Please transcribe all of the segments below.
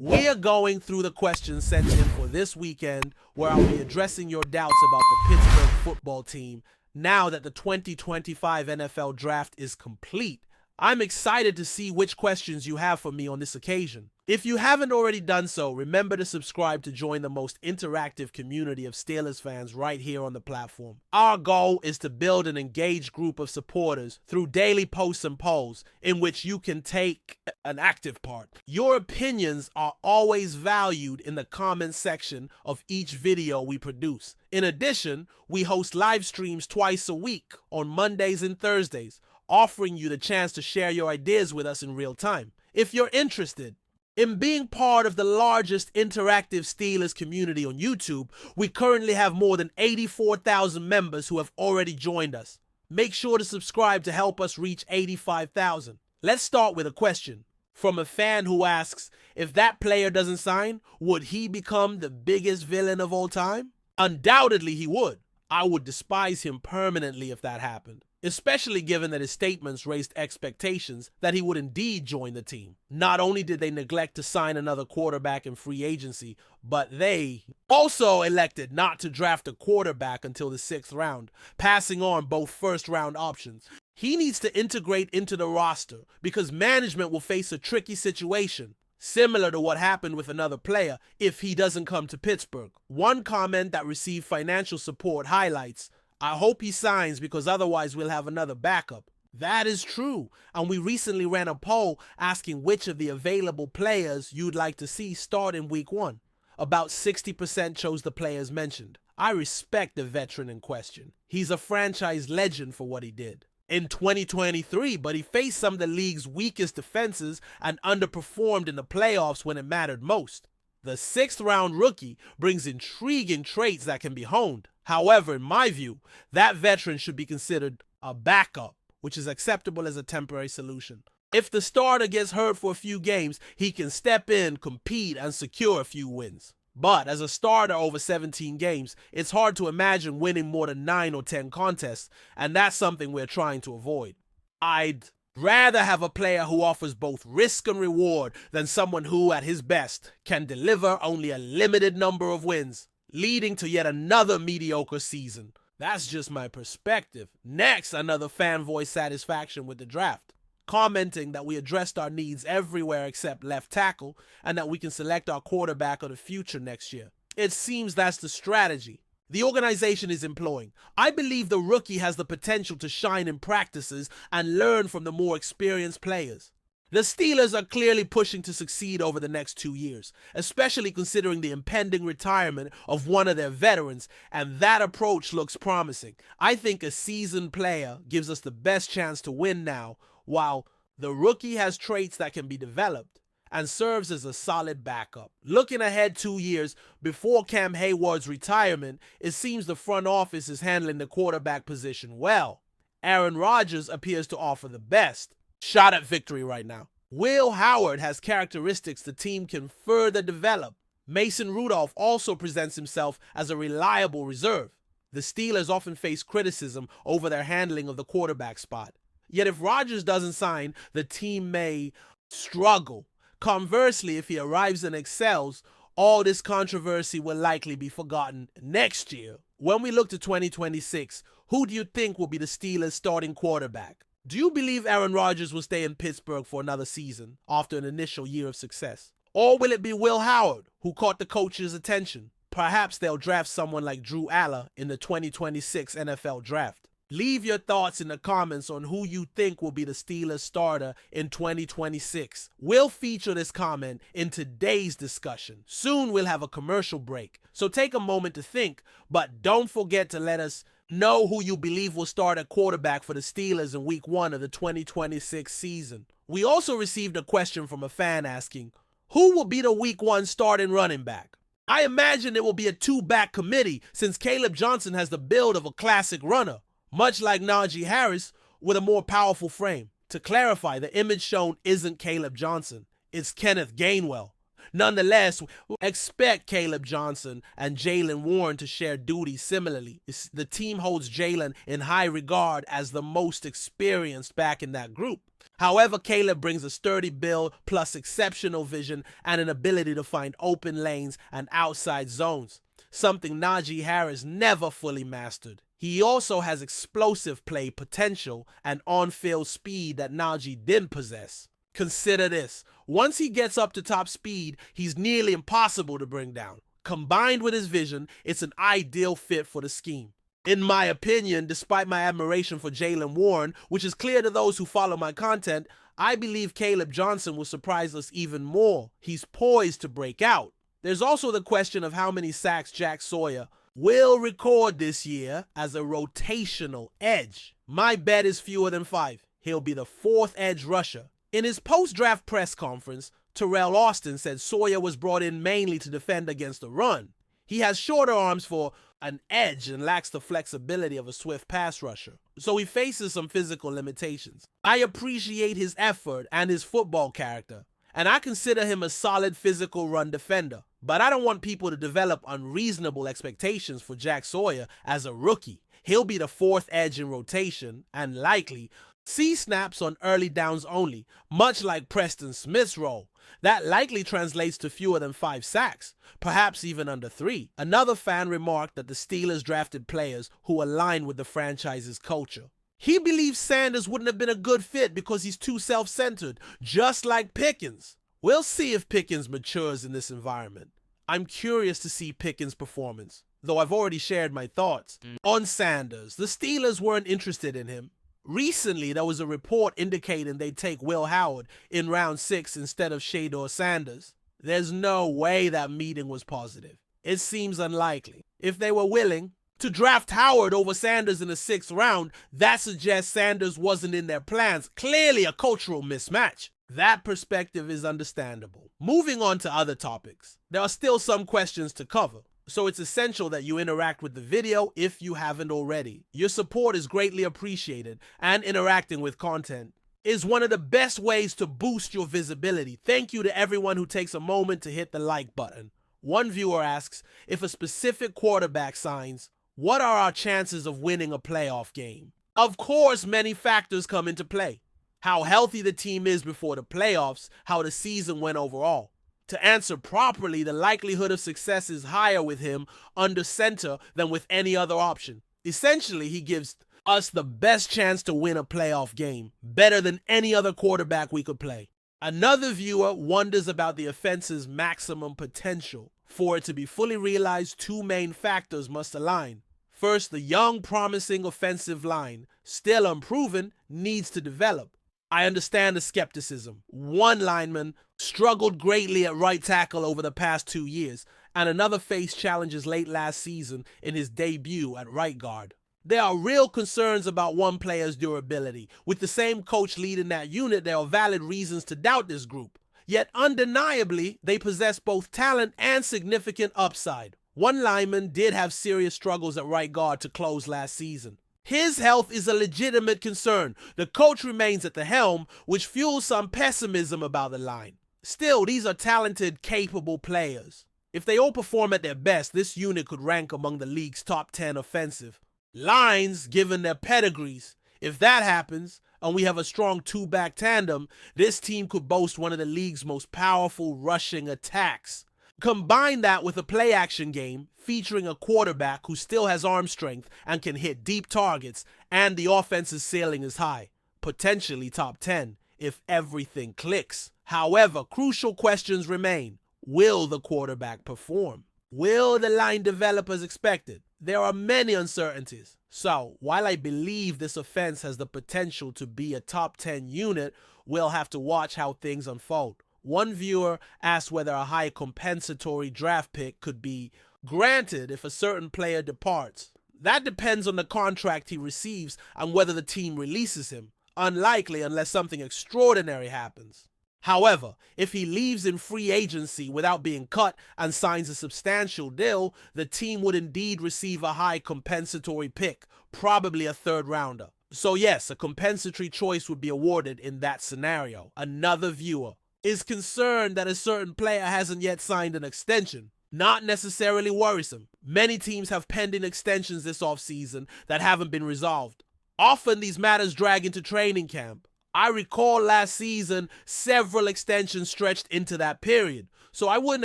We are going through the questions sent in for this weekend, where I'll be addressing your doubts about the Pittsburgh football team now that the 2025 NFL draft is complete. I'm excited to see which questions you have for me on this occasion. If you haven't already done so, remember to subscribe to join the most interactive community of Steelers fans right here on the platform. Our goal is to build an engaged group of supporters through daily posts and polls in which you can take an active part. Your opinions are always valued in the comments section of each video we produce. In addition, we host live streams twice a week on Mondays and Thursdays, offering you the chance to share your ideas with us in real time. If you're interested in being part of the largest interactive Steelers community on YouTube, we currently have more than 84,000 members who have already joined us. Make sure to subscribe to help us reach 85,000. Let's start with a question from a fan who asks, if that player doesn't sign, would he become the biggest villain of all time? Undoubtedly he would. I would despise him permanently if that happened, especially given that his statements raised expectations that he would indeed join the team. Not only did they neglect to sign another quarterback in free agency, but they also elected not to draft a quarterback until the 6th round, passing on both first-round options. He needs to integrate into the roster because management will face a tricky situation, similar to what happened with another player if he doesn't come to Pittsburgh. One comment that received financial support highlights, "I hope he signs because otherwise we'll have another backup." That is true, and we recently ran a poll asking which of the available players you'd like to see start in week 1. About 60% chose the players mentioned. I respect the veteran in question. He's a franchise legend for what he did in 2023, but he faced some of the league's weakest defenses and underperformed in the playoffs when it mattered most. The 6th round rookie brings intriguing traits that can be honed. However, in my view, that veteran should be considered a backup, which is acceptable as a temporary solution. If the starter gets hurt for a few games, he can step in, compete, and secure a few wins. But as a starter over 17 games, it's hard to imagine winning more than 9 or 10 contests, and that's something we're trying to avoid. I'd rather have a player who offers both risk and reward than someone who, at his best, can deliver only a limited number of wins, leading to yet another mediocre season. That's just my perspective. Next, another fan voiced satisfaction with the draft, commenting that we addressed our needs everywhere except left tackle and that we can select our quarterback of the future next year. It seems that's the strategy the organization is employing. I believe the rookie has the potential to shine in practices and learn from the more experienced players. The Steelers are clearly pushing to succeed over the next 2 years, especially considering the impending retirement of one of their veterans, and that approach looks promising. I think a seasoned player gives us the best chance to win now, while the rookie has traits that can be developed and serves as a solid backup. Looking ahead 2 years before Cam Hayward's retirement, it seems the front office is handling the quarterback position well. Aaron Rodgers appears to offer the best shot at victory right now. Will Howard has characteristics the team can further develop. Mason Rudolph also presents himself as a reliable reserve. The Steelers often face criticism over their handling of the quarterback spot. Yet if Rodgers doesn't sign, the team may struggle. Conversely, if he arrives and excels, all this controversy will likely be forgotten next year. When we look to 2026, who do you think will be the Steelers' starting quarterback? Do you believe Aaron Rodgers will stay in Pittsburgh for another season after an initial year of success? Or will it be Will Howard, who caught the coach's attention? Perhaps they'll draft someone like Drew Aller in the 2026 NFL draft. Leave your thoughts in the comments on who you think will be the Steelers starter in 2026. We'll feature this comment in today's discussion. Soon we'll have a commercial break, so take a moment to think, but don't forget to let us know who you believe will start at quarterback for the Steelers in week 1 of the 2026 season. We also received a question from a fan asking, who will be the week 1 starting running back? I imagine it will be a 2-back committee since Caleb Johnson has the build of a classic runner, much like Najee Harris with a more powerful frame. To clarify, the image shown isn't Caleb Johnson, it's Kenneth Gainwell. Nonetheless, expect Caleb Johnson and Jalen Warren to share duties similarly. The team holds Jalen in high regard as the most experienced back in that group. However, Caleb brings a sturdy build plus exceptional vision and an ability to find open lanes and outside zones, something Najee Harris never fully mastered. He also has explosive play potential and on-field speed that Najee didn't possess. Consider this. Once he gets up to top speed, he's nearly impossible to bring down. Combined with his vision, it's an ideal fit for the scheme. In my opinion, despite my admiration for Jaylen Warren, which is clear to those who follow my content, I believe Caleb Johnson will surprise us even more. He's poised to break out. There's also the question of how many sacks Jack Sawyer will record this year as a rotational edge. My bet is fewer than 5. He'll be the 4th edge rusher. In his post-draft press conference, Terrell Austin said Sawyer was brought in mainly to defend against the run. He has shorter arms for an edge and lacks the flexibility of a swift pass rusher, so he faces some physical limitations. I appreciate his effort and his football character, and I consider him a solid physical run defender, but I don't want people to develop unreasonable expectations for Jack Sawyer as a rookie. He'll be the 4th edge in rotation and likely see snaps on early downs only, much like Preston Smith's role. That likely translates to fewer than 5 sacks, perhaps even under 3. Another fan remarked that the Steelers drafted players who align with the franchise's culture. He believes Sanders wouldn't have been a good fit because he's too self-centered, just like Pickens. We'll see if Pickens matures in this environment. I'm curious to see Pickens' performance, though I've already shared my thoughts. On Sanders, the Steelers weren't interested in him. Recently, there was a report indicating they'd take Will Howard in round 6 instead of Shedeur Sanders. There's no way that meeting was positive. It seems unlikely. If they were willing to draft Howard over Sanders in the 6th round, that suggests Sanders wasn't in their plans. Clearly a cultural mismatch. That perspective is understandable. Moving on to other topics. There are still some questions to cover, so it's essential that you interact with the video if you haven't already. Your support is greatly appreciated, and interacting with content is one of the best ways to boost your visibility. Thank you to everyone who takes a moment to hit the like button. One viewer asks, if a specific quarterback signs, what are our chances of winning a playoff game? Of course, many factors come into play. How healthy the team is before the playoffs, how the season went overall. To answer properly, the likelihood of success is higher with him under center than with any other option. Essentially, he gives us the best chance to win a playoff game, better than any other quarterback we could play. Another viewer wonders about the offense's maximum potential. For it to be fully realized, 2 main factors must align. First, the young, promising offensive line, still unproven, needs to develop. I understand the skepticism. One lineman struggled greatly at right tackle over the past 2 years, and another faced challenges late last season in his debut at right guard. There are real concerns about one player's durability. With the same coach leading that unit, there are valid reasons to doubt this group. Yet undeniably, they possess both talent and significant upside. One lineman did have serious struggles at right guard to close last season. His health is a legitimate concern. The coach remains at the helm, which fuels some pessimism about the line. Still, these are talented, capable players. If they all perform at their best, this unit could rank among the league's top 10 offensive lines, given their pedigrees. If that happens, and we have a strong 2-back tandem, this team could boast one of the league's most powerful rushing attacks. Combine that with a play-action game featuring a quarterback who still has arm strength and can hit deep targets, and the offense's ceiling is high, potentially top 10, if everything clicks. However, crucial questions remain. Will the quarterback perform? Will the line develop as expected? There are many uncertainties. So, while I believe this offense has the potential to be a top 10 unit, we'll have to watch how things unfold. One viewer asked whether a high compensatory draft pick could be granted if a certain player departs. That depends on the contract he receives and whether the team releases him. Unlikely unless something extraordinary happens. However, if he leaves in free agency without being cut and signs a substantial deal, the team would indeed receive a high compensatory pick, probably a 3rd rounder. So yes, a compensatory choice would be awarded in that scenario. Another viewer is concerned that a certain player hasn't yet signed an extension. Not necessarily worrisome. Many teams have pending extensions this offseason that haven't been resolved. Often these matters drag into training camp. I recall last season, several extensions stretched into that period, so I wouldn't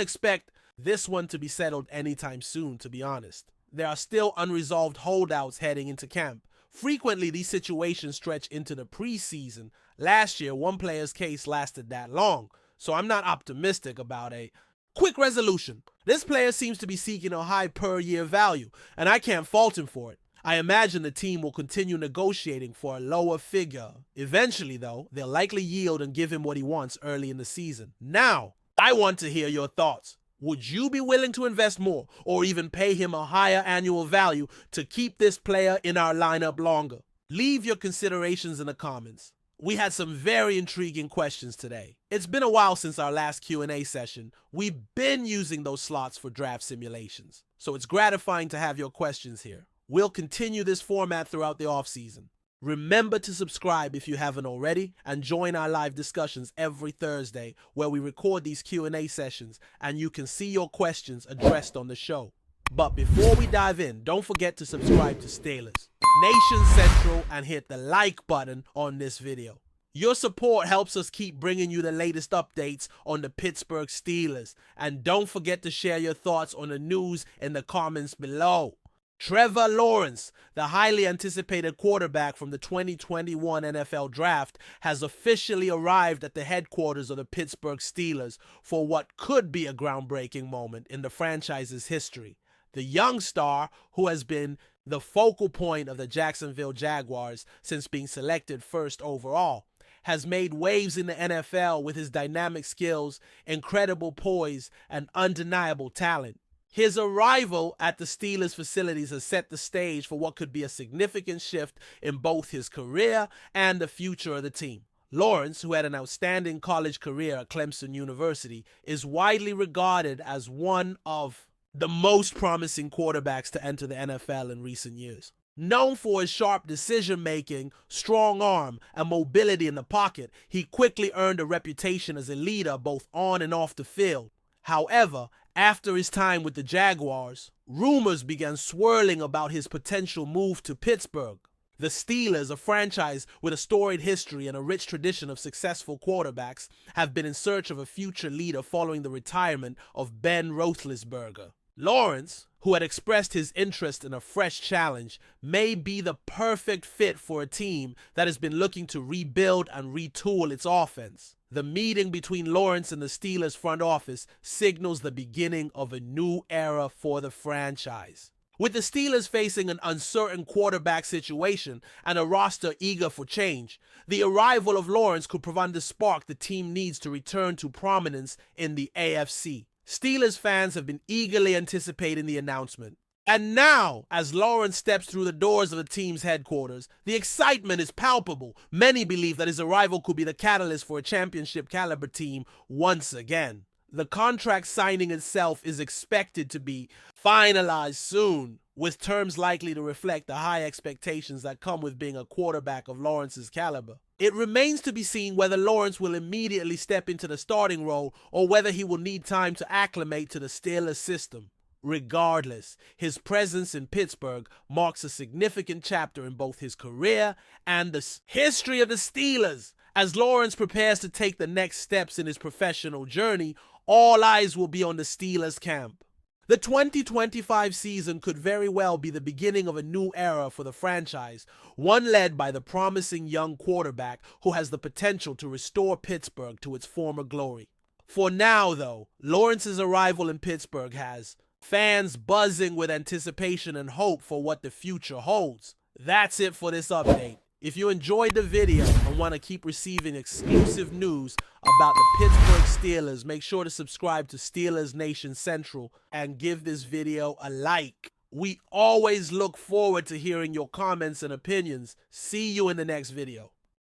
expect this one to be settled anytime soon, to be honest. There are still unresolved holdouts heading into camp. Frequently, these situations stretch into the preseason. Last year, one player's case lasted that long, so I'm not optimistic about a quick resolution. This player seems to be seeking a high per-year value, and I can't fault him for it. I imagine the team will continue negotiating for a lower figure. Eventually, though, they'll likely yield and give him what he wants early in the season. Now, I want to hear your thoughts. Would you be willing to invest more or even pay him a higher annual value to keep this player in our lineup longer? Leave your considerations in the comments. We had some very intriguing questions today. It's been a while since our last Q&A session. We've been using those slots for draft simulations, so it's gratifying to have your questions here. We'll continue this format throughout the offseason. Remember to subscribe if you haven't already, and join our live discussions every Thursday where we record these Q&A sessions and you can see your questions addressed on the show. But before we dive in, don't forget to subscribe to Steelers Nation Central and hit the like button on this video. Your support helps us keep bringing you the latest updates on the Pittsburgh Steelers, and don't forget to share your thoughts on the news in the comments below. Trevor Lawrence, the highly anticipated quarterback from the 2021 NFL Draft, has officially arrived at the headquarters of the Pittsburgh Steelers for what could be a groundbreaking moment in the franchise's history. The young star, who has been the focal point of the Jacksonville Jaguars since being selected first overall, has made waves in the NFL with his dynamic skills, incredible poise, and undeniable talent. His arrival at the Steelers facilities has set the stage for what could be a significant shift in both his career and the future of the team. Lawrence, who had an outstanding college career at Clemson University, is widely regarded as one of the most promising quarterbacks to enter the NFL in recent years. Known for his sharp decision-making, strong arm, and mobility in the pocket, he quickly earned a reputation as a leader both on and off the field. However, after his time with the Jaguars, rumors began swirling about his potential move to Pittsburgh. The Steelers, a franchise with a storied history and a rich tradition of successful quarterbacks, have been in search of a future leader following the retirement of Ben Roethlisberger. Lawrence, who had expressed his interest in a fresh challenge, may be the perfect fit for a team that has been looking to rebuild and retool its offense. The meeting between Lawrence and the Steelers front office signals the beginning of a new era for the franchise. With the Steelers facing an uncertain quarterback situation and a roster eager for change, the arrival of Lawrence could provide the spark the team needs to return to prominence in the AFC. Steelers fans have been eagerly anticipating the announcement. And now, as Lawrence steps through the doors of the team's headquarters, the excitement is palpable. Many believe that his arrival could be the catalyst for a championship-caliber team once again. The contract signing itself is expected to be finalized soon, with terms likely to reflect the high expectations that come with being a quarterback of Lawrence's caliber. It remains to be seen whether Lawrence will immediately step into the starting role or whether he will need time to acclimate to the Steelers system. Regardless, his presence in Pittsburgh marks a significant chapter in both his career and the history of the Steelers. As Lawrence prepares to take the next steps in his professional journey, all eyes will be on the Steelers camp. The 2025 season could very well be the beginning of a new era for the franchise, one led by the promising young quarterback who has the potential to restore Pittsburgh to its former glory. For now, though, Lawrence's arrival in Pittsburgh has fans buzzing with anticipation and hope for what the future holds. That's it for this update. If you enjoyed the video and want to keep receiving exclusive news about the Pittsburgh Steelers, make sure to subscribe to Steelers Nation Central and give this video a like. We always look forward to hearing your comments and opinions. See you in the next video.